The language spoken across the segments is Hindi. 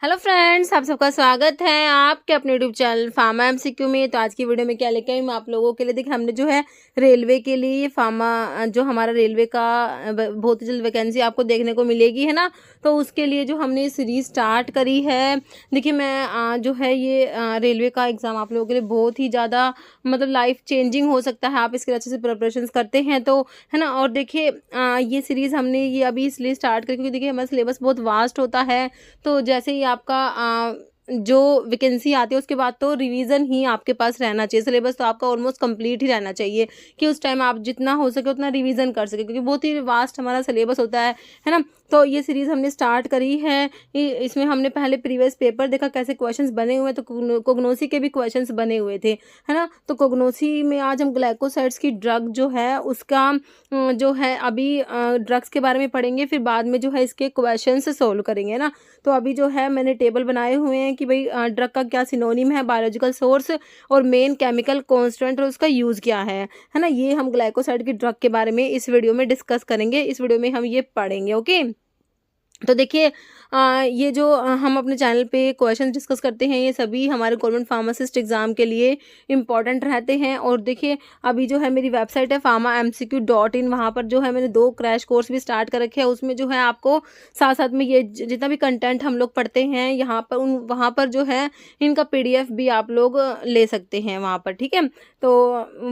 हेलो फ्रेंड्स, आप सबका स्वागत है आपके अपने यूट्यूब चैनल फार्मा एमसीक्यू में। तो आज की वीडियो में क्या लेके आई मैं आप लोगों के लिए। देखिए, हमने जो है रेलवे के लिए फार्मा जो हमारा रेलवे का बहुत जल्द वैकेंसी आपको देखने को मिलेगी, है ना। तो उसके लिए जो हमने सीरीज स्टार्ट करी है, देखिए मैं जो है ये रेलवे का एग्ज़ाम आप लोगों के लिए बहुत ही ज़्यादा मतलब लाइफ चेंजिंग हो सकता है। आप इसके अच्छे से प्रिपरेशन करते हैं तो, है ना। और देखिए ये सीरीज़ हमने ये अभी इसलिए स्टार्ट करी क्योंकि देखिए हमारा सिलेबस बहुत वास्ट होता है। तो जैसे ही आपका जो वैकेंसी आती है उसके बाद तो रिवीजन ही आपके पास रहना चाहिए। सिलेबस तो आपका ऑलमोस्ट कंप्लीट ही रहना चाहिए कि उस टाइम आप जितना हो सके उतना रिवीजन कर सके, क्योंकि बहुत ही वास्ट हमारा सिलेबस होता है ना। तो ये सीरीज़ हमने स्टार्ट करी है। इसमें हमने पहले प्रीवियस पेपर देखा कैसे क्वेश्चंस बने हुए, तो कोग्नोसी के भी क्वेश्चंस बने हुए थे, है ना। तो कोग्नोसी में आज हम ग्लाइकोसाइड्स की ड्रग जो है उसका जो है अभी ड्रग्स के बारे में पढ़ेंगे, फिर बाद में जो है इसके क्वेश्चंस सोल्व करेंगे, ना। तो अभी जो है मैंने टेबल बनाए हुए हैं कि भाई ड्रग का क्या सिनोनिम है, बायोलॉजिकल सोर्स और मेन केमिकल कॉन्स्टेंट और उसका यूज़ क्या है ना। ये हम ग्लाइकोसाइड की ड्रग के बारे में इस वीडियो में डिस्कस करेंगे। इस वीडियो में हम ये पढ़ेंगे, ओके। तो देखिए ये जो हम अपने चैनल पे क्वेश्चन डिस्कस करते हैं ये सभी हमारे गवर्नमेंट फार्मासिस्ट एग्ज़ाम के लिए इम्पॉर्टेंट रहते हैं। और देखिए अभी जो है मेरी वेबसाइट है pharmamcq.in, वहाँ पर जो है मैंने 2 क्रैश कोर्स भी स्टार्ट कर रखे हैं। उसमें जो है आपको साथ साथ में ये जितना भी कंटेंट हम लोग पढ़ते हैं यहाँ पर वहाँ पर जो है इनका PDF भी आप लोग ले सकते हैं वहाँ पर, ठीक है। तो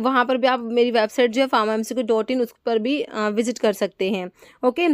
वहाँ पर भी आप मेरी वेबसाइट जो है pharmamcq.in उस पर भी विजिट कर सकते हैं, ओके।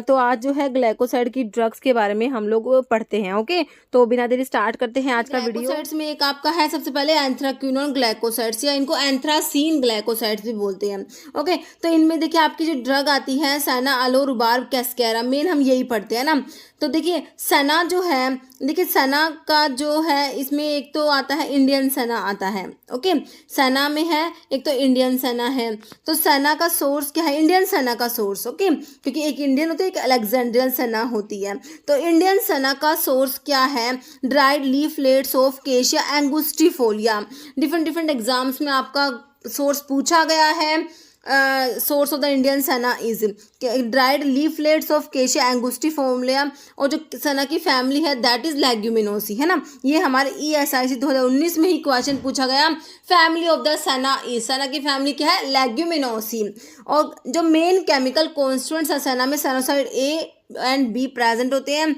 तो आज जो है ग्लाइकोसाइड की ड्रग्स के बारे में हम लोग पढ़ते हैं, ओके। तो बिना देरी स्टार्ट करते हैं आज का वीडियो। ग्लाइकोसाइड्स में एक आपका है सबसे पहले एंथ्राक्विनोन ग्लाइकोसाइड्स, या इनको एंथ्रासीन ग्लाइकोसाइड्स भी बोलते हैं, ओके। तो इनमें देखिए आपकी जो ड्रग आती है सना अलोरुबार्ब कैस्केरा, मेन हम यही पढ़ते हैं ना। तो देखिए सना जो है, देखिए सना का जो है इसमें एक तो आता है इंडियन सना आता है, ओके। सना में है एक तो इंडियन सना है। तो सना का सोर्स क्या है, इंडियन सना का सोर्स, ओके। क्योंकि एक इंडियन होता है एक अलेक्जेंड्रियन सना होती है। तो इंडियन सना का सोर्स क्या है, dried leaflets of Cassia angustifolia. Different exams में आपका सोर्स पूछा गया है। Source of the Indian senna is dried leaflets of Cassia angustifolia, और जो सना की फैमिली है दैट इज लेग्यूमिनोसी, है ना। ये हमारे ESIC 2019 में ही क्वेश्चन पूछा गया। Family of the senna is, senna की फैमिली क्या है, लेग्यूमिनोसी। और जो मेन केमिकल कॉन्स्टिट्यूएंट्स है सना में, सैनोसाइड A एंड B प्रेजेंट होते हैं।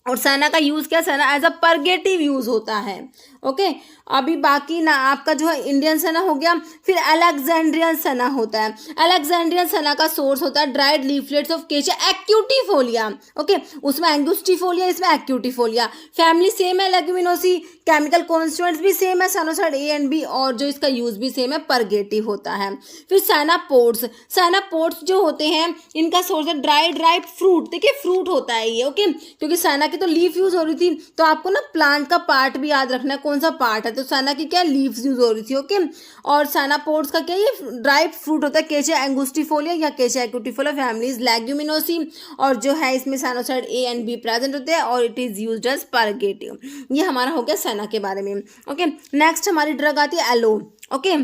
और सना का यूज क्या, सना एज अ परगेटिव यूज होता है, ओके। अभी बाकी ना आपका जो है इंडियन सना हो गया। फिर अलेक्जेंड्रियन सना होता है। अलेक्जेंड्रियन सना का सोर्स होता है ड्राइड लीफलेट्स ऑफ केशिया एक्यूटिफोलिया, ओके। उसमें एंगुस्टिफोलिया, इसमें एक्यूटिफोलिया। फैमिली सेम है लेग्यूमिनोसी, केमिकल कॉन्स्टिट्यूएंट्स भी सेम है सैनोसाइड A एंड B, और जो इसका यूज भी सेम है, परगेटिव होता है। फिर सैनापोड्स, सैनापोड्स जो होते हैं इनका सोर्स है ड्राइड राइप फ्रूट। देखिए फ्रूट होता है ये, ओके। क्योंकि सना की तो लीफ यूज हो रही थी, तो आपको ना प्लांट का पार्ट भी याद रखना है कौन सा पार्ट है। तो सना की क्या लीव्स यूज हो रही थी, ओके। और सैनापोड्स का क्या, ये ड्राइड फ्रूट होता है केशिया एंगुस्टिफोलिया या केशिया एक्यूटिफोलिया, फैमिलीज लेग्यूमिनोसी। और जो है इसमें sennoside A and B present होते हैं, और it is used as purgative. ये हमारा हो गया सना के बारे में, ओके। नेक्स्ट हमारी ड्रग आती है एलो, ओके।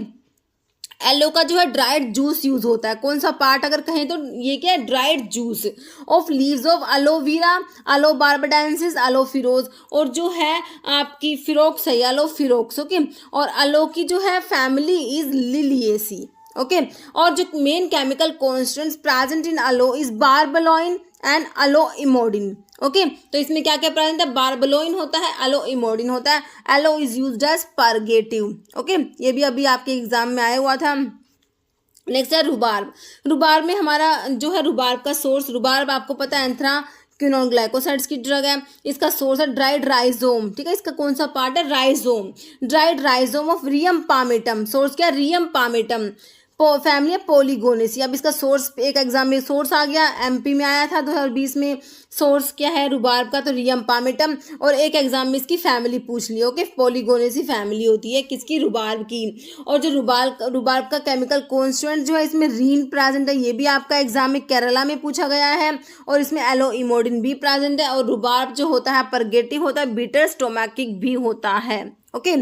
एलो का जो है ड्राइड जूस यूज होता है। कौन सा पार्ट अगर कहें तो ये क्या है, dried juice of leaves of aloe vera, aloe barbadensis, aloe ferox. और जो है आपकी फिरोक्स है, एलो फिरोक्स, ओके। और एलो की जो है फैमिली इज लिलिएसी, ओके। और जो main chemical constituents present in aloe is barbaloin and aloe emodin, okay. तो इसमें क्या क्या प्रेजेंट है, बार्बलोइन होता है, एलोइमोडिन होता है। Aloe is used as purgative, okay. ये भी अभी आपके एग्जाम में आया हुआ था। नेक्स्ट है रुबार्ब। रुबार्ब में हमारा जो है रुबार्ब का सोर्स, रुबार्ब आपको पता है एंथ्राक्विनोन ग्लाइकोसाइड्स की ड्रग है। इसका सोर्स है ड्राइड राइजोम, ठीक है। इसका कौन सा पार्ट है, rhizome, dried rhizome of Rheum palmatum. Source क्या, रियम पामेटम। फैमिली है पोलीगोनेसी। अब इसका सोर्स एक एग्जाम में सोर्स आ गया, MP में आया था 2020 में। सोर्स क्या है रुबार्ब का, तो रियम पामेटम। और एक एग्जाम में इसकी फैमिली पूछ ली, ओके। पोलीगोनेसी फैमिली होती है किसकी, रुबार्ब की। और जो रुबार्ब का केमिकल कॉन्स्टिट्यूएंट जो है इसमें रीन प्रेजेंट है, ये भी आपका एग्जाम में केरला में पूछा गया है। और इसमें एलोइमोडिन भी प्रेजेंट है। और रुबार्ब जो होता है परगेटिव होता है, बिटर स्टोमैकिक भी होता है, ओके।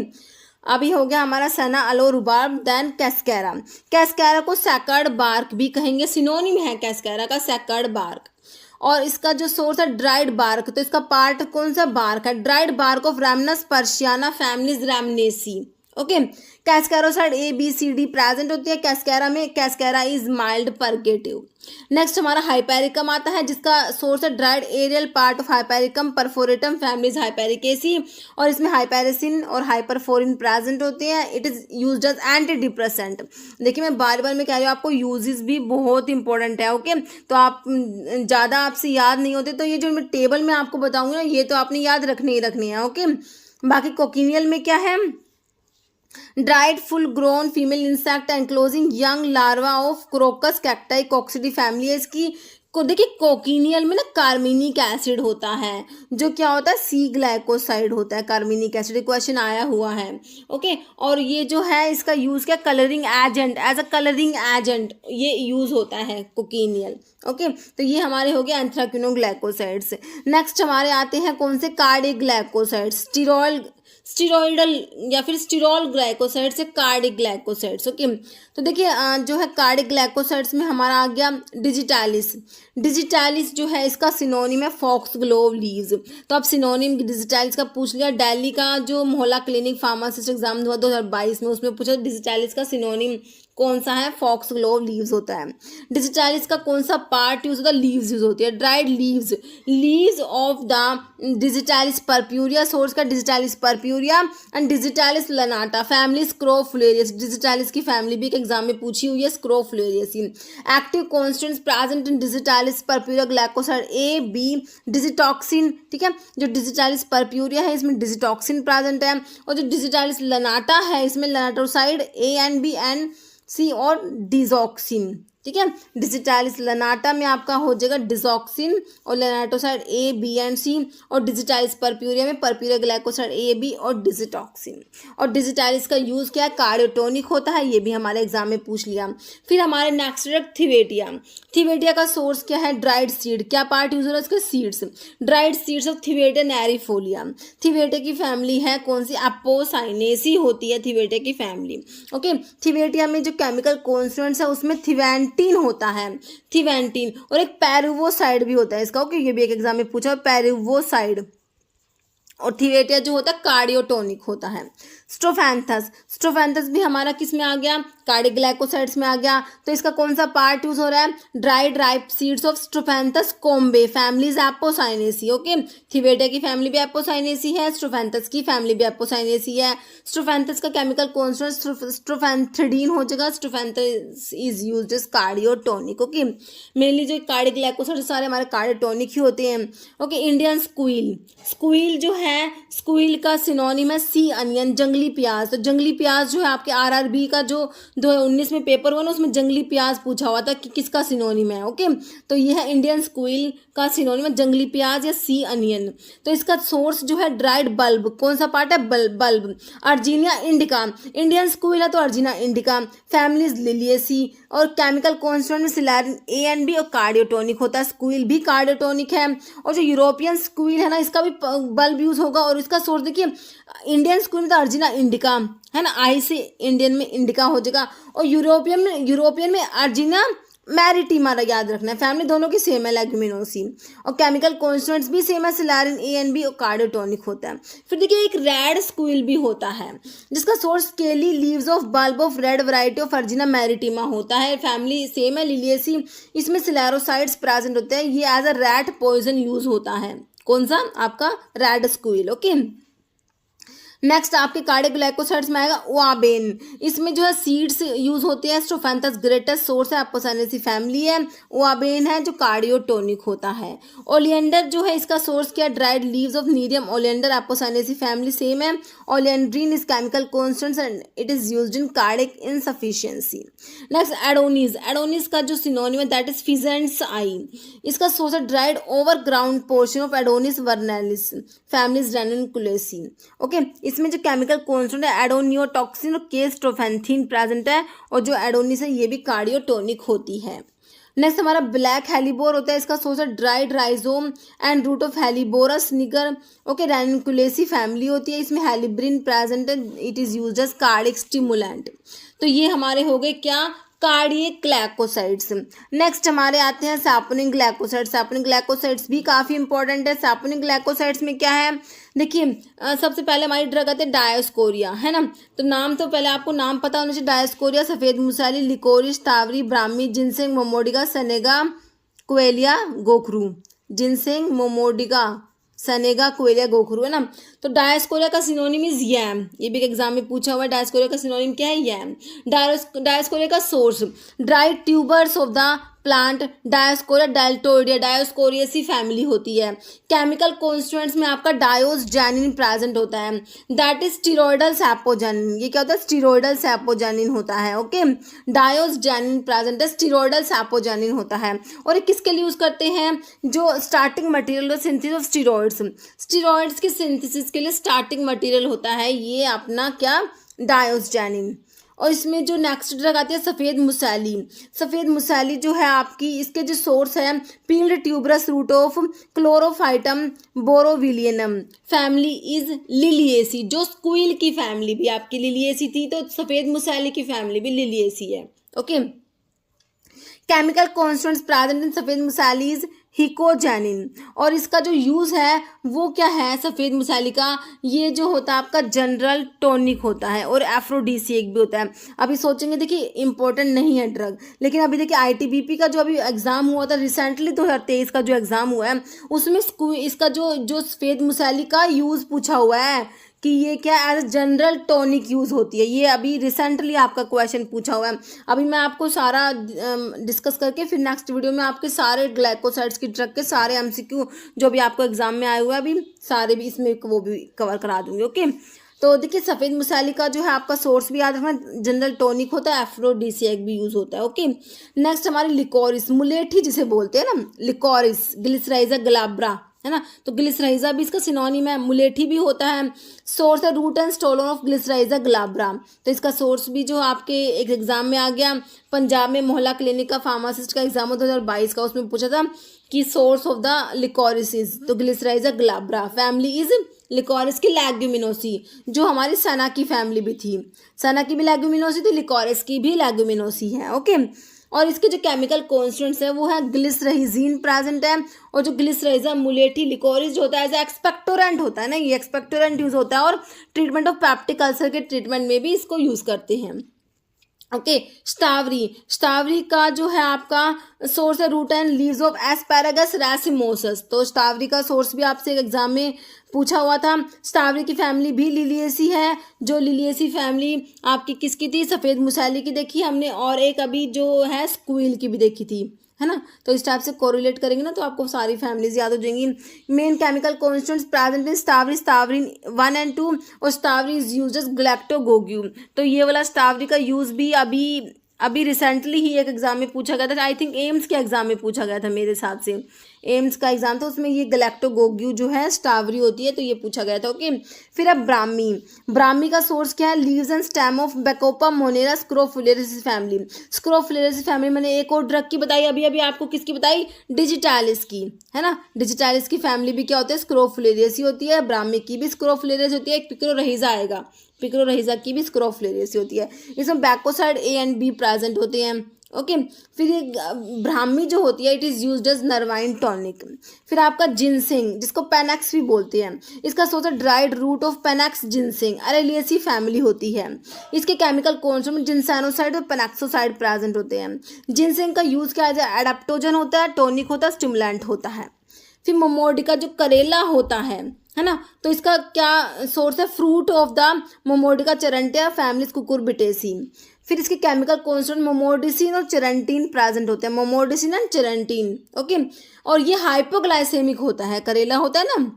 अभी हो गया हमारा senna aloe rhubarb. Then cascara. Cascara को सैकर्ड बार्क भी कहेंगे, सिनोनिम है कैस्केरा का सैकर्ड बार्क। और इसका जो सोर्स है ड्राइड बार्क, तो इसका पार्ट कौन सा, बार्क है। Dried bark of Rhamnus purshiana families Rhamnaceae. Okay, cascaroside A B C D present होती है कैस्केरा में, cascara is mild purgative. Next हमारा हाइपेरिकम आता है जिसका सोर्स है dried aerial part of Hypericum perforatum families Hypericaceae, और इसमें हाइपेरिसिन और हाइपरफोरिन प्रेजेंट होते हैं। It is used as anti depressant. देखिए मैं बार बार मैं कह रही हूँ आपको यूजेस भी बहुत इंपॉर्टेंट है। ओके, तो आप ज़्यादा आपसे याद नहीं होते, तो ये जो मैं टेबल में आपको बताऊंगी ना ये तो आपने याद रखनी ही रखनी है। ओके, बाकी कोकिनियल में क्या है, dried full grown female insect enclosing young larva of crocus cacti Coccidae family है इसकी। को देखिए कोकिनियल में ना कार्मिनिक एसिड होता है, जो क्या होता है, सी ग्लाइकोसाइड होता है कार्मिनिक एसिड। क्वेश्चन आया हुआ है। ओके, और ये जो है इसका यूज क्या, colouring agent, as a colouring agent ये यूज होता है कोकिनियल। ओके, तो ये हमारे हो गए एंथ्राक्विनोग्लाइकोसाइड्स। नेक्स्ट हमारे आते हैं कौन से, कार्डिक ग्लाइकोसाइड्स, स्टीरॉयडल या फिर स्टीरॉल ग्लाइकोसाइड से कार्डिक ग्लाइकोसाइड्स। ओके, तो देखिए जो है कार्डिक ग्लाइकोसाइड्स में हमारा आ गया डिजिटालिस। डिजिटालिस जो है इसका सिनोनिम है फॉक्सग्लोव लीव्स। तो अब सिनोनिम डिजिटालिस का पूछ लिया, दिल्ली का जो मोहल्ला क्लिनिक फार्मासिस्ट एग्जाम हुआ 2022 में, उसमें पूछा डिजिटालिस का सिनोनिम कौन सा है, फॉक्सग्लोव लीव्स होता है। डिजिटालिस का कौन सा पार्ट यूज होता है, लीव्स यूज होती है, dried leaves of the Digitalis purpurea, source का Digitalis purpurea and Digitalis lanata family Scrophulariaceae. Digitalis की फैमिली भी एक एग्जाम में पूछी हुई है, Scrophulariaceae. Active constants present in Digitalis purpurea glycoside A B digitoxin. ठीक है, जो डिजिटालिस परप्यूरिया है इसमें डिजिटॉक्सिन प्रेजेंट है, और जो डिजिटालिस लनाटा है इसमें लनाटोसाइड ए एंड बी एंड सी और डिजॉक्सिन। ठीक है, डिजिटालिस लनाटा में आपका हो जाएगा डिजॉक्सिन और लेनाटोसाइड ए बी एंड सी, और डिजिटालिस परप्यूरिया में परप्यूरिया ग्लाइकोसाइड ए बी और डिजिटॉक्सिन। और डिजिटालिस का यूज क्या है, कार्डियोटोनिक होता है, ये भी हमारे एग्जाम में पूछ लिया। फिर हमारे नेक्स्ट थिवेटिया। थिवेटिया का सोर्स क्या है, ड्राइड सीड। क्या पार्ट यूज हो रहा है उसके, सीड्स, ड्राइड सीड्स ऑफ थिवेटिया नैरिफोलिया। थिवेटिया की फैमिली है कौन सी, एपोसाइनेसी होती है थिवेटिया की फैमिली। ओके, थिवेटिया में जो केमिकल कॉन्स्टिट्यूएंट्स है उसमें थिवेंटीन होता है, थिवेंटीन, और एक पैरुवोसाइड भी होता है इसका। ओके, ये भी एक एग्जाम में पूछा, पैरुवोसाइड। और थिवेटिया जो होता है कार्डियोटोनिक होता है। स्ट्रोफैंथस भी हमारा किस में आ गया, कार्डिक ग्लाइकोसाइड्स में आ गया। तो इसका कौन सा पार्ट यूज हो रहा है, dried ripe seeds of Strophanthus kombe families Apocynaceae. Okay, Thevetia की फैमिली भी एपोसाइनेसी है, स्ट्रोफैंथस की फैमिली भी एपोसाइनेसी है। स्ट्रोफैंथस का केमिकल कॉन्स्टिट्यूएंट स्ट्रोफैंथिडीन हो जाएगा। Strophanthus is used as cardiotonic. Okay, mainly जो कार्डिक ग्लाइकोसाइड्स सारे हमारे कार्डियोटोनिक ही होते हैं। ओके, इंडियन स्क्वील जो है, स्क्वील का सिनोनिम है सी अनियन, जंगली प्याज। तो जंगली प्याज जो है आपके आरआरबी का जो 2019 में पेपर हुआ ना उसमें जंगली प्याज पूछा हुआ था कि किसका सिनोनिम है। ओके, तो ये है इंडियन स्क्वील का सिनोनिम है जंगली प्याज या सी अनियन। तो इसका सोर्स जो है ड्राइड बल्ब, कौन सा पार्ट है, बल्ब, अर्जीनिया इंडिका। इंडियन स्क्वील है तो अर्जीना इंडिका, फैमिलीज लिलियेसी, और केमिकल कॉन्स्टिट्यूएंट में सिलारिन ए एंड बी और कार्डियोटोनिक होता है। स्क्वील भी कार्डियोटोनिक है। और जो यूरोपियन स्क्वील है ना इसका भी बल्ब यूज होगा, और इसका सोर्स देखिए इंडियन स्क्वील में तो अर्जिना इंडिका है ना, आई से इंडियन में इंडिका हो जाएगा, और यूरोपियन में अर्जिना मैरिटिमा याद रखना है। फैमिली दोनों की सेम है, लेग्यूमिनोसी, और केमिकल कॉन्स्टिट्यूएंट्स भी सेम है, सिलारिन ए एंड बी और कार्डियोटोनिक होता है। फिर देखिए एक रेड स्क्वील भी होता है जिसका source scaly leaves of bulb of red variety of Urginea maritima होता है। फैमिली सेम है, लिलियेसी, इसमें सिलेरोसाइड्स प्रेजेंट होते हैं। ये as a rat poison use होता है, कौन सा आपका रेड स्क्वील। ओके, नेक्स्ट आपके कार्डिक ग्लाइकोसाइड्स में आएगा ओआबेन। इसमें जो है सीड्स यूज होते हैं। स्ट्रोफैंथस ग्रेटेस्ट सोर्स है, एपोसाइनेसी फैमिली है। ओआबेन है जो कार्डियोटोनिक होता है। ओलियंडर जो है इसका सोर्स क्या, dried leaves of Nerium oleander, Apocynaceae family same है। Oleandrin is chemical constants and it is used in cardiac insufficiency. Next Adonis का जो सिनोनिम है दैट इज फिजेंट्स आई। इसका सोर्स है dried over ground portion of Adonis vernalis families Ranunculaceae. Okay, इसमें जो केमिकल कॉन्स्टेंट है एडोनियोटॉक्सिन और केस्ट्रोफेंथिन प्रेजेंट है, और जो एडोनिस है ये भी कार्डियोटोनिक होती है। नेक्स्ट हमारा ब्लैक हेलीबोर होता है। इसका सोर्स है dried rhizome and root of Helleborus niger. Okay, Ranunculaceae family होती है, इसमें हेलिब्रिन प्रेजेंट है, it is used as cardiac stimulant. तो ये हमारे हो गए क्या, कार्डियक ग्लाइकोसाइड्स। नेक्स्ट हमारे आते हैं सैपोनिन ग्लाइकोसाइड्स। सैपोनिन ग्लाइकोसाइड्स भी काफ़ी इंपॉर्टेंट है। सैपोनिन ग्लाइकोसाइड्स में क्या है, देखिए सबसे पहले हमारी ड्रग आती है डायोस्कोरिया, है ना। तो नाम तो पहले आपको नाम पता होना चाहिए। डायोस्कोरिया, सफ़ेद मूसाली, लिकोरिस, तावरी, ब्राह्मी, जिनसेंग, मोमोडिगा, सनेगा, क्वेलिया, गोखरू। जिनसेंग, मोमोडिगा, सनेगा, क्वेलिया, गोखरू, है ना। तो डायोस्कोरिया का सिनोनिम इज यैम। ये भी एग्जाम में पूछा हुआ है, डायोस्कोरिया का सिनोनिम क्या है, यैम। डायोस्कोरिया का source, dry tubers of the plant Dioscorea deltoidea, Dioscoreaceae family होती है। केमिकल कॉन्स्टिट्यूएंट्स में आपका डायोस्जेनिन प्रेजेंट होता है, दैट इज स्टीरोइडल सैपोजेनिन। ये क्या होता है, स्टीरोइडल सैपोजेनिन होता है। ओके, डायोस्जेनिन प्रेजेंट है, स्टीरोइडल सैपोजेनिन होता है। और ये किसके लिए यूज करते हैं, जो starting material synthesis of steroids, steroids की सिंथेसिस के लिए स्टार्टिंग मटेरियल होता है ये अपना क्या, डायोस्जेनिन। और इसमें जो नेक्स्ट ड्रग आती है सफ़ेद मुसैली। सफ़ेद मुसैली जो है आपकी, इसके जो सोर्स है peeled tuberous root of Chlorophytum borivilianum, family is Liliaceae. जो स्क्विल की फैमिली भी आपकी लिलिएसी थी, तो सफ़ेद मुसैली की फैमिली भी लिलिएसी है। ओके, केमिकल कॉन्स्टिट्यूएंट्स प्रेजेंट इन सफ़ेद मुसैली इज हिकोजेनिन। और इसका जो यूज़ है वो क्या है, सफ़ेद मुसैली का, ये जो होता है आपका जनरल टॉनिक होता है और एफ्रोडीसिएक भी होता है। अभी सोचेंगे देखिए इंपॉर्टेंट नहीं है ड्रग, लेकिन अभी देखिए आईटीबीपी का जो अभी एग्ज़ाम हुआ था रिसेंटली 2023 का जो एग्ज़ाम हुआ है, उसमें इसका जो सफ़ेद मुसैली का यूज़ पूछा हुआ है कि ये क्या एज जनरल टॉनिक यूज़ होती है। ये अभी रिसेंटली आपका क्वेश्चन पूछा हुआ है। अभी मैं आपको सारा डिस्कस करके फिर नेक्स्ट वीडियो में आपके सारे ग्लाइकोसाइड्स की ड्रग के सारे एमसीक्यू जो भी आपको एग्जाम में आए हुए हैं अभी सारे भी इसमें वो भी कवर करा दूंगी। ओके, तो देखिए सफ़ेद मुसैली का जो है आपका सोर्स भी याद रखना, जनरल टॉनिक होता है, एफ्रोडीसिएक भी यूज़ होता है। ओके, नेक्स्ट हमारी लिकोरिस, मुलेठी जिसे बोलते हैं ना, लिकोरिस, ग्लिसराइजा ग्लाब्रा, है ना। तो ग्लिसराइजा भी इसका सिनोनिम है, मुलेठी भी होता है। सोर्स है root and stolon of Glycyrrhiza glabra. तो इसका सोर्स भी जो आपके एक एग्जाम में आ गया, पंजाब में मोहल्ला क्लिनिक का फार्मासिस्ट का एग्जाम 2022 का, उसमें पूछा था कि सोर्स ऑफ द लिकोरिस, तो ग्लिसराइजा ग्लाब्रा, फैमिली इज लिकोरिस की लैग्यूमिनोसी, जो हमारी सना की फैमिली भी थी। सना की भी लैग्यूमिनोसी थी, लिकोरिस की भी लैग्यूमिनोसी है। ओके, और इसके जो केमिकल कॉन्स्टिट्यूएंट्स है वो है ग्लिसरहिजीन प्रेजेंट है। और जो ग्लिसराइजा मुलेठी लिकोरिस जो होता है एज एक्सपेक्टोरेंट होता है ना, ये एक्सपेक्टोरेंट यूज होता है और ट्रीटमेंट ऑफ पेप्टिक अल्सर के ट्रीटमेंट में भी इसको यूज करते हैं। ओके, स्टावरी का जो है आपका सोर्स है root and leaves of Asparagus racemosus. तो स्टावरी का सोर्स भी आपसे एग्जाम में पूछा हुआ था। स्टावरी की फैमिली भी लिलिएसी है, जो लिलिएसी फैमिली आपकी किसकी थी, सफ़ेद मुसैली की देखी हमने, और एक अभी जो है स्क्विल की भी देखी थी, है ना। तो इस टाइप से कोरिलेट करेंगे ना तो आपको सारी फैमिलीज याद हो जाएंगी। Main chemical constituents present in shatavari, shatavarin 1 and 2, और shatavari is used as galactagogue. तो ये वाला स्टावरी का यूज़ भी अभी रिसेंटली ही एक एग्जाम में पूछा गया था, आई थिंक एम्स के एग्जाम में पूछा गया था मेरे हिसाब से, एम्स का एग्जाम था, उसमें ये गलैक्टोगोग्यू जो है स्टावरी होती है, तो ये पूछा गया था। ओके, फिर अब ब्राह्मी का सोर्स क्या है, leaves and stem of Bacopa monnieri Scrophulariaceae family. Scrophulariaceae family मैंने एक और ड्रग की बताई, अभी आपको किसकी बताई, डिजिटालिस की, है ना। डिजिटालिस की फैमिली भी क्या होती है, स्क्रोफुलेरियस ही होती है। ब्राह्मी की भी स्क्रोफुलेरियस होती है। एक पिक्रोरहिजा आएगा, पिक्रोरहिजा की भी स्क्रोफुलेरियस होती है। इसमें bacoside A and B present होते हैं। ओके, फिर ये ब्राह्मी जो होती है it is used as nervine tonic. फिर आपका जिनसिंग जिसको पेनैक्स भी बोलते हैं, इसका सोच है dried root of Panax ginseng, Araliaceae family होती है। इसके केमिकल कॉन्स्टिट्यूएंट जिनसैनोसाइड और पेनैक्सोसाइड प्रेजेंट होते हैं। जिनसिंग का यूज़ क्या है, एडाप्टोजन होता है, टॉनिक होता है, स्टिमुलेंट होता है। फिर मोमोडिका जो करेला होता है ना, तो इसका क्या सोर्स है, fruit of the Momordica charantia, families Cucurbitaceae. फिर इसके केमिकल कॉन्स्टिट्यूएंट मोमोडिसिन और चेरेंटीन प्रेजेंट होते हैं, मोमोडिसिन एंड चेरेंटीन। ओके, और ये हाइपोग्लाइसेमिक होता है, करेला होता है ना,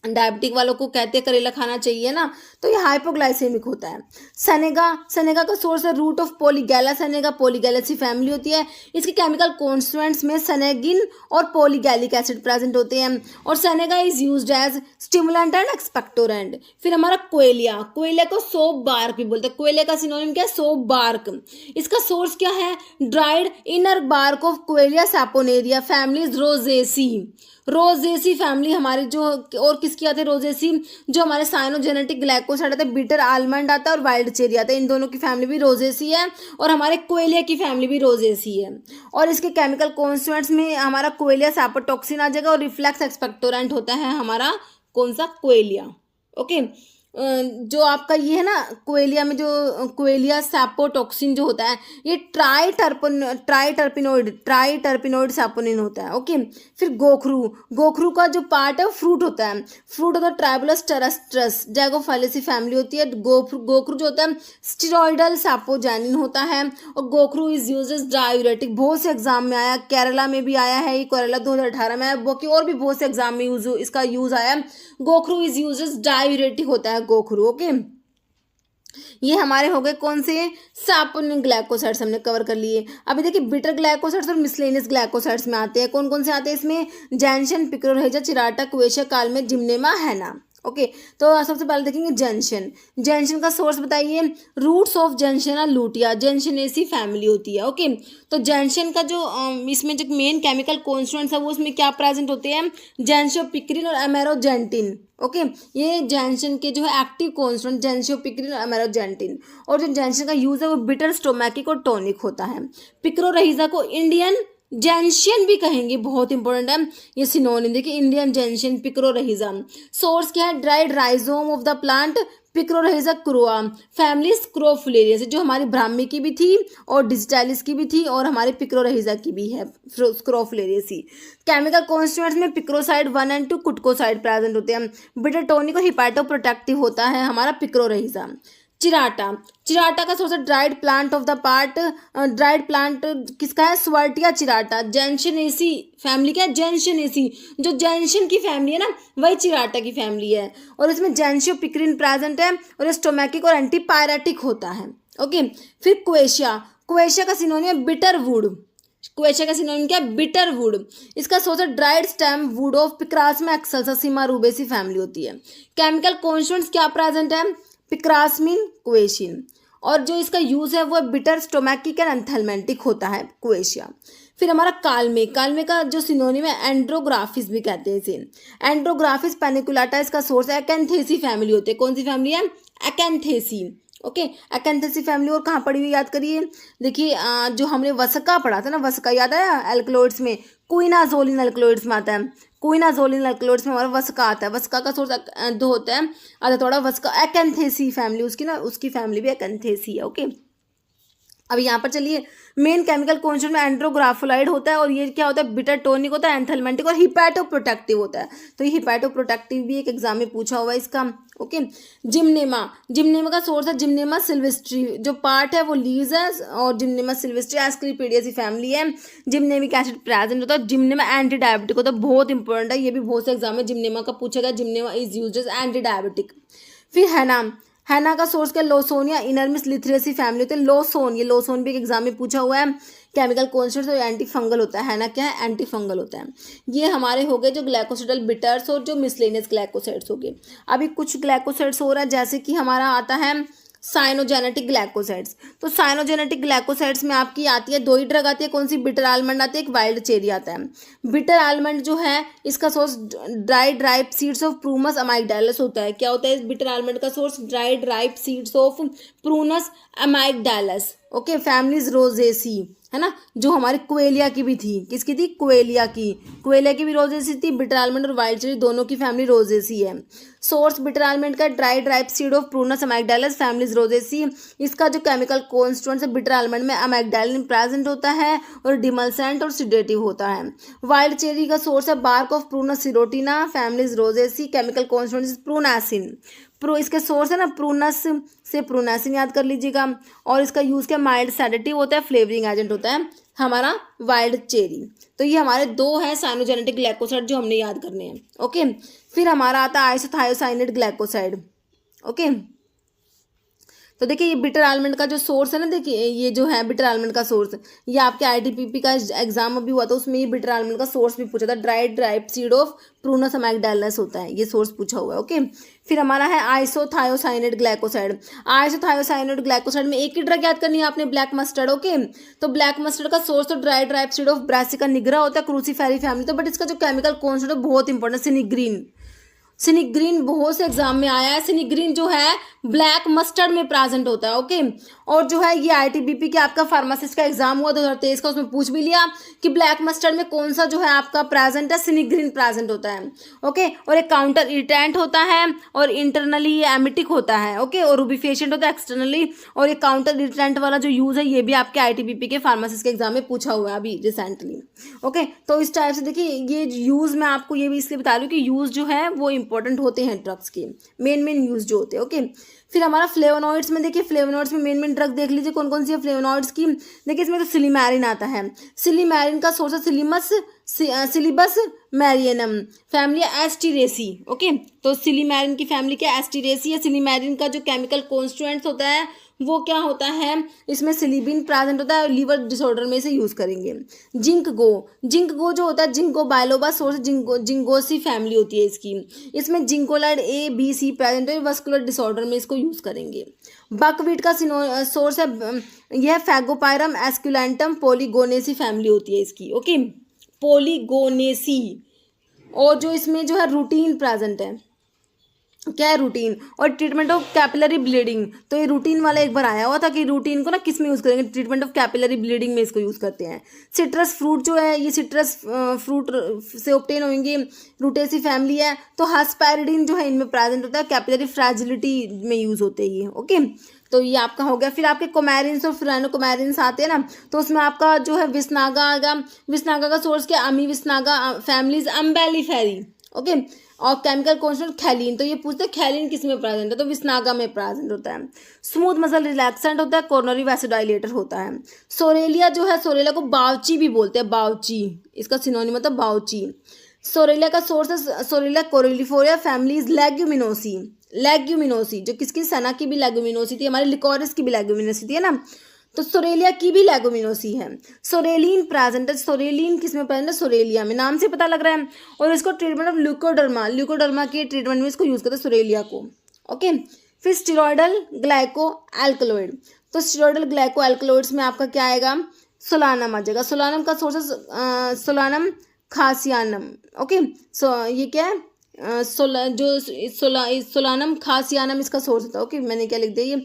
डायबिटिक वालों को कहते हैं करेला खाना चाहिए ना, तो ये हाइपोग्लाइसेमिक होता है। सनेगा का सोर्स है रूट ऑफ पोलीगैला सनेगा, पोलीगैलेसी फैमिली होती है। इसके केमिकल कॉन्स्टिट्यूएंट्स में सनेगिन और पोलीगैलिक एसिड प्रेजेंट होते हैं, और senega is used as stimulant and expectorant. फिर हमारा कोयलिया को सोप बार्क भी बोलते हैं। कोयले का सिनोनिम क्या है, सोप बार्क। इसका सोर्स क्या है, ड्राइड इनर बार्क ऑफ कोयलिया सैपोनेरिया, फैमिलीज रोजेसी। रोजेसी फैमिली हमारी जो, और किसकी आते हैं रोजेसी, जो हमारे साइनोजेनेटिक ग्लाइकोसाइड आते हैं, बिटर आलमंड आता है और वाइल्ड चेरी आता है, इन दोनों की फैमिली भी रोजेसी है, और हमारे कोयलिया की फैमिली भी रोजेसी है। और इसके केमिकल कॉन्स्टिट्यूएंट्स में हमारा कोयलिया सैपोटॉक्सिन आ जाएगा, और रिफ्लेक्स एक्सपेक्टोरेंट होता है हमारा कौन सा, कोयलिया। ओके, जो आपका ये है ना कोयलिया में, जो कोयलिया सैपोटॉक्सिन जो होता है, ये ट्राइटर्पिनोइड सैपोनिन होता है। ओके, फिर गोखरू, गोखरू का जो पार्ट है वो फ्रूट होता है, फ्रूट होता है ट्राइबुलस टेरेस्ट्रस, जैगोफाइलेसी फैमिली होती है। गोखरू जो होता है स्टेरॉइडल सैपोजानिन होता है, और गोखरू इज यूज्ड एज डायूरेटिक, बहुत से एग्जाम में आया, केरला में भी आया है, ये केरला 2018 में आया, बाकी और भी बहुत से एग्जाम में इसका यूज आया। गोखरू इज यूज्ड एज डायूरेटिक होता है गोखरू। ओके, ये हमारे हो गए कौन से, सैपोनिन ग्लाइकोसाइड्स हमने कवर कर लिए। अभी देखिए बिटर ग्लाइकोसाइड्स और मिसलेनियस ग्लाइकोसाइड्स में आते हैं, कौन कौन से आते हैं इसमें, जैनशन, पिक्रोरहेजा, चिराटा, क्वेशिया, कालमे, जिम्नेमा, हैना। ओके, तो सबसे पहले देखेंगे जेंशन। जेंशन का सोर्स बताइए, रूट्स ऑफ जेंशन लूटिया, जेंशनेसी फैमिली होती है। ओके, तो जेंशन का जो इसमें जो मेन केमिकल कॉन्स्टिट्यूएंट्स है वो उसमें क्या प्रेजेंट होते हैं, जेंशोपिक्रिन और एमेरोजेंटिन। ओके, ये जेंशन के जो है एक्टिव कॉन्स्टिट्यूएंट जेंशोपिक्रिन और एमेरोजेंटिन। और जो जेंशन का यूज है वो बिटर, स्टोमैकिक और टॉनिक होता है। पिक्रोरहेजा को इंडियन जेंशियन भी कहेंगे, बहुत इंपॉर्टेंट है ये सिनोनिम, देखिए इंडियन जेंशियन, पिक्रोरहेजा। सोर्स क्या है, dried rhizome of the plant, Picrorhiza kurroa, family Scrophulariaceae से, जो हमारी ब्राह्मी की भी थी और डिजिटालिस की भी थी और हमारे पिक्रोरहेजा की भी है, स्क्रोफुलेरियसी। केमिकल कॉन्स्टिट्यूएंट्स में पिक्रोसाइड 1 और 2 कुटकोसाइड प्रेजेंट होते हैं। बिटर टॉनिक और हिपैटोप्रोटेक्टिव होता है हमारा पिक्रोरहेजा। चिराटा, चिराटा का source dried plant of the part, dried plant किसका है, स्वर्टिया चिराटा, जेंशनेसी फैमिली क्या है, जेंशनेसी, जो जेंशन की फैमिली है ना वही चिराटा की फैमिली है, और इसमें जेंशियोपिक्रिन प्रेजेंट है, और ये स्टोमैकिक और एंटीपायरेटिक होता है। ओके, फिर क्वेशिया, क्वेशिया का सिनोनिम है बिटर वुड, क्वेशिया का सिनोनिम क्या है, बिटर वुड। इसका सोर्स है dried stem wood of Picrasma excelsa Rubiaceae family होती है। केमिकल कॉन्स्टिट्यूएंट्स क्या प्रेजेंट है, पिक्रासमिन, क्वेशिन, और जो इसका यूज है वो बिटर, स्टोमैकिक एंड एंथेलमेंटिक होता है क्वेशिया। फिर हमारा कालमे, कालमे का जो सिनोनिम है एंड्रोग्राफिस भी कहते हैं इसे, एंड्रोग्राफिस पेनिकुलाटा, इसका सोर्स है एक्एंथेसी फैमिली होती है, कौन सी फैमिली है, एक्एंथेसी। Okay, एक्एंथेसी family. और कहाँ पड़ी हुई याद करिए, देखिए जो हमने वसका पढ़ा था ना, वसका याद आया, एल्कलॉइड्स में क्विनाजोलिन एल्कलॉइड्स में आता है, क्विनाजोलिन एल्कलॉइड्स में हमारा वसका आता है, वसका का सोर्स दो होता है, आधा थोड़ा वसका, एक्एंथेसी फैमिली उसकी ना, उसकी फैमिली भी एक्एंथेसी है। ओके, अब यहाँ पर चलिए मेन केमिकल कॉन्स्टिट्यूएंट में एंड्रोग्राफोलाइड होता है, और ये क्या होता है, बिटर टोनिक होता है, एंथेलमेंटिक और हिपैटोप्रोटेक्टिव होता है। तो ये हिपैटोप्रोटेक्टिव भी एक एग्जाम में पूछा हुआ है इसका। ओके, जिम्नेमा, जिम्नेमा का सोर्स है जिम्नेमा सिल्वेस्ट्री, जो पार्ट है वो लीव्स है, और जिम्नेमा सिल्वेस्ट्री एस्क्रिपिडियसी फैमिली है। जिम्नेमिक एसिड प्रेजेंट होता है, जिम्नेमा एंटी डायबिटिक होता है, बहुत इंपॉर्टेंट है, ये भी बहुत से एग्जाम में जिम्नेमा का पूछा गया, gymnema is used as anti diabetic. फिर हैना, हैना का सोर्स क्या, लोसोनिया इनर्मिस लिथरेसी फैमिली होते हैं, लोसोन, ये लोसोन भी एक एग्जाम में पूछा हुआ है। केमिकल कॉन्स्टिट्यूएंट एंटी फंगल होता है, हैना क्या है, एंटी फंगल होता है। ये हमारे हो गए जो ग्लाइकोसाइडल बिटर्स और जो मिसलेनियस ग्लाइकोसाइड्स हो गए। अभी कुछ ग्लाइकोसाइड्स हो रहा है, जैसे कि हमारा आता है साइनोजेनेटिक ग्लाइकोसाइड्स। तो साइनोजेनेटिक ग्लाइकोसाइड्स में आपकी आती है, दो ही ड्रग आती है, कौन सी, बिटर आलमंड आती है, एक वाइल्ड चेरी आता है। बिटर आलमंड जो है इसका source dried ripe seeds of Prunus amygdalus होता है। क्या होता है इस बिटर आलमंड का source, dried ripe seeds of Prunus amygdalus. Okay, families Rosaceae है ना, जो हमारे कोयलिया की भी थी, किसकी थी, कोयलिया की, कोयलिया की भी रोजेसी थी, बिटर आलमंड और वाइल्ड चेरी दोनों की फैमिली रोजेसी है। सोर्स बिटर आलमंड का dried ripe seed of Prunus amygdalus, families Rosaceae. इसका जो केमिकल कॉन्स्टिट्यूएंट है बिटर आलमंड में अमाइगडालिन प्रेजेंट होता है, और डिमल्सेंट और सिडेटिव होता है। वाइल्ड चेरी का सोर्स है bark of Prunus serotina, families Rosaceae, chemical constituent prunasin. इसके सोर्स है ना प्रूनस से प्रूनासिन याद कर लीजिएगा, और इसका यूज़ क्या, माइल्ड सेडेटिव होता है, फ्लेवरिंग एजेंट होता है हमारा वाइल्ड चेरी। तो ये हमारे दो हैं साइनोजेनेटिक ग्लाइकोसाइड जो हमने याद करने हैं। ओके, फिर हमारा आता है आइसोथायोसाइनेट ग्लाइकोसाइड। ओके, तो देखिए ये बिटर आलमंड का जो सोर्स है ना, देखिए ये जो है बिटर आलमंड का सोर्स, ये आपके आईटीपीपी का एग्जाम अभी हुआ था, उसमें ये बिटर आलमंड का सोर्स भी पूछा था। Dried ripe seed of Prunus amygdalus होता है, ये सोर्स पूछा हुआ है। ओके, फिर हमारा है आइसोथायोसाइनेट ग्लाइकोसाइड। आइसोथायोसाइनेट ग्लाइकोसाइड में एक ही ड्रग याद करनी है आपने, ब्लैक मस्टर्ड। ओके, तो ब्लैक मस्टर्ड का सोर्स तो dried ripe seed of brassica nigra होता है, क्रूसीफेरी फैमिली। तो बट इसका जो केमिकल कॉन्सेंट्रेट बहुत इंपॉर्टेंट, सिनिग्रीन। सिनिग्रीन बहुत से एग्जाम में आया है। सिनिग्रीन जो है ब्लैक मस्टर्ड में प्रेजेंट होता है। ओके, और जो है ये आईटीबीपी के आपका फार्मासिस्ट का एग्जाम हुआ 2023 का, उसमें पूछ भी लिया कि ब्लैक मस्टर्ड में कौन सा जो है आपका प्रेजेंट है, सिनिग्रीन प्रेजेंट होता है। ओके, और एक काउंटर इरिटेंट होता है और इंटरनली ये एमिटिक होता है। ओके, और रूबिफिकेंट होता है एक्सटर्नली। और ये काउंटर इरिटेंट वाला जो यूज है ये भी आपके आईटीबीपी के फार्मासिस्ट के एग्जाम में पूछा हुआ है अभी रिसेंटली। ओके, तो इस टाइप से देखिए ये यूज मैं आपको ये भी इसलिए बता रही हूँ कि यूज जो है वो इंपॉर्टेंट होते हैं ड्रग्स के, मेन यूज जो होते हैं। ओके, फिर हमारा फ्लेवोनॉइड्स में देखिए, फ्लेवोनॉइड्स में मेन ड्रग देख लीजिए कौन कौन सी है फ्लेवोनॉइड्स की। देखिए इसमें तो सिलीमैरिन आता है। सिलीमैरिन का सोर्स है सिलिबस मैरियनम, फैमिली एस्टीरेसी। ओके, तो सिलीमैरिन की फैमिली क्या एस्टीरेसी है। सिलीमैरिन का जो केमिकल कॉन्स्टिट्यूएंट्स होता है वो क्या होता है, इसमें सिलिबिन प्रेजेंट होता है, लीवर डिसऑर्डर में से यूज करेंगे। जिंक गो जो होता है, जिंको बायलोबा सोर्स, जिंगोसी फैमिली होती है इसकी। इसमें जिंकोलाइड ए बी सी प्रेजेंट है, वस्कुलर डिसऑर्डर में इसको यूज करेंगे। बकवीट का सोर्स है, यह फैगोपायरम एस्कुलेंटम पॉलीगोनेसी फैमिली होती है इसकी। ओके, पॉलीगोनेसी। और जो इसमें जो है रूटीन प्रेजेंट है, क्या है रूटीन। और ट्रीटमेंट ऑफ कैपिलरी ब्लीडिंग, तो ये रूटीन वाला एक बार आया हुआ था कि रूटीन को ना किस में यूज करेंगे, ट्रीटमेंट ऑफ कैपिलरी ब्लीडिंग में इसको यूज करते हैं। सिट्रस फ्रूट जो है ये सिट्रस फ्रूट से ऑब्टेन होंगे, रूटेसी फैमिली है। तो हस्पेरिडीन जो है इनमें प्रेजेंट होता है, कैपिलरी फ्रैजिलिटी में यूज होते हैं ये। ओके, तो ये आपका हो गया। फिर आपके कोमैरिन्स और फ्राइनोकोमैरिन्स आते हैं ना, तो उसमें आपका जो है विस्नागा आएगा। विस्नागा का सोर्स क्या, अमी विस्नागा फैमिलीज अम्बेलिफेरी। ओके, और केमिकल कॉन्स्टेंट खैलिन, तो ये पूछते हैं खैलिन किस में प्रेजेंट है, तो विस्नागा में प्रेजेंट होता है। स्मूथ मसल रिलैक्सेंट होता है, कोरोनरी वैसोडाइलेटर होता है। सोरेलिया जो है, सोरेलिया को बावची भी बोलते हैं, बावची इसका सिनोनिम होता है बावची। सोरेलिया का सोर्स है सोरेलिया कोरिलिफोरिया, फैमिलीज लेग्यूमिनोसी, जो किसकी, सना की भी लेग्यूमिनोसी थी, हमारी लिकोरिस की भी लेग्यूमिनोसी थी, है ना। तो सोरेलिया की भी लेगुमिनोसी है। सोरेलिन प्रेजेंट है, सोरेलिन किसमें प्रेजेंट है, सोरेलिया में, नाम से पता लग रहा है। और इसको ट्रीटमेंट ऑफ ल्यूकोडर्मा के ट्रीटमेंट में इसको यूज करते हैं सोरेलिया को। ओके, फिर स्टीरॉयडल ग्लाइको एल्कलॉइड, तो स्टीरॉयडल ग्लाइको एल्कलॉइड्स में आपका क्या आएगा, सोलानम आ जाएगा। सोलानम का सोर्स है सोलानम खासियानम। ओके, सो ये क्या है, सोलानम खासियानम इसका सोर्स होता है। ओके, मैंने क्या लिख दिया, ये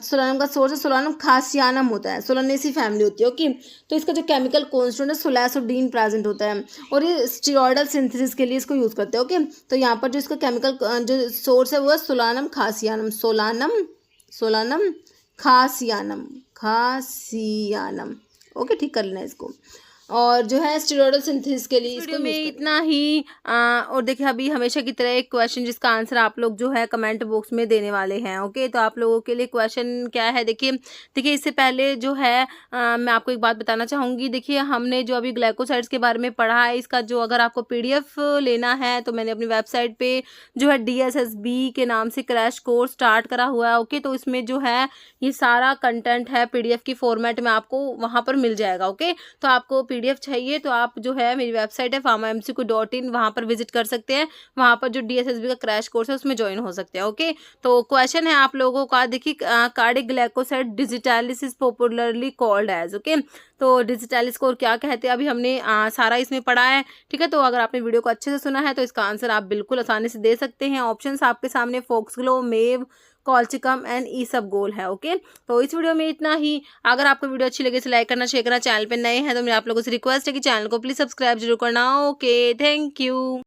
सोलानम का सोर्स है सोलानम खासियानम होता है, सोलानेसी फैमिली होती है। ओके, तो इसका जो केमिकल कॉन्स्टेंट है सोलैसोडीन प्रेजेंट होता है, और ये स्टीरॉयडल सिंथेसिस के लिए इसको यूज करते हैं। ओके, तो यहाँ पर जो इसका केमिकल जो सोर्स है वो है सोलानम खासियानम, सोलानम खासियानम। ओके, ठीक कर लेना इसको। और जो है स्टेरॉइडल सिंथेसिस के लिए इसको में इतना ही। और देखिए अभी हमेशा की तरह एक क्वेश्चन जिसका आंसर आप लोग जो है कमेंट बॉक्स में देने वाले हैं। ओके, तो आप लोगों के लिए क्वेश्चन क्या है, देखिए इससे पहले जो है मैं आपको एक बात बताना चाहूँगी। देखिए हमने जो अभी ग्लाइकोसाइड्स के बारे में पढ़ा है, इसका जो अगर आपको PDF लेना है तो मैंने अपनी वेबसाइट पे जो है DSSB के नाम से क्रैश कोर्स स्टार्ट करा हुआ है। ओके, तो इसमें जो है ये सारा कंटेंट है PDF की फॉर्मेट में आपको वहाँ पर मिल जाएगा। ओके, तो आपको PDF चाहिए तो आप जो है मेरी वेबसाइट है pharmamcq.in, वहाँ पर विजिट कर सकते हैं। वहाँ पर जो DSSB का क्रैश कोर्स है उसमें ज्वाइन हो सकते हैं। ओके, तो क्वेश्चन है आप लोगों का, देखिए cardiac glycoside digitalis is popularly called as. Okay, तो डिजिटालिस को क्या कहते हैं अभी हमने सारा इसमें पढ़ा है। ठीक है, तो अगर आपने वीडियो को अच्छे से सुना है तो इसका आंसर आप बिल्कुल आसानी से दे सकते हैं। ऑप्शंस आपके सामने फोक्सग्लो, मेव, कॉल्चिकम एंड ईसबगोल है। ओके, तो इस वीडियो में इतना ही। अगर आपको वीडियो अच्छी लगे तो लाइक करना, शेयर करना, चैनल पे नए हैं तो मेरे आप लोगों से रिक्वेस्ट है कि चैनल को प्लीज सब्सक्राइब जरूर करना। Okay, thank you.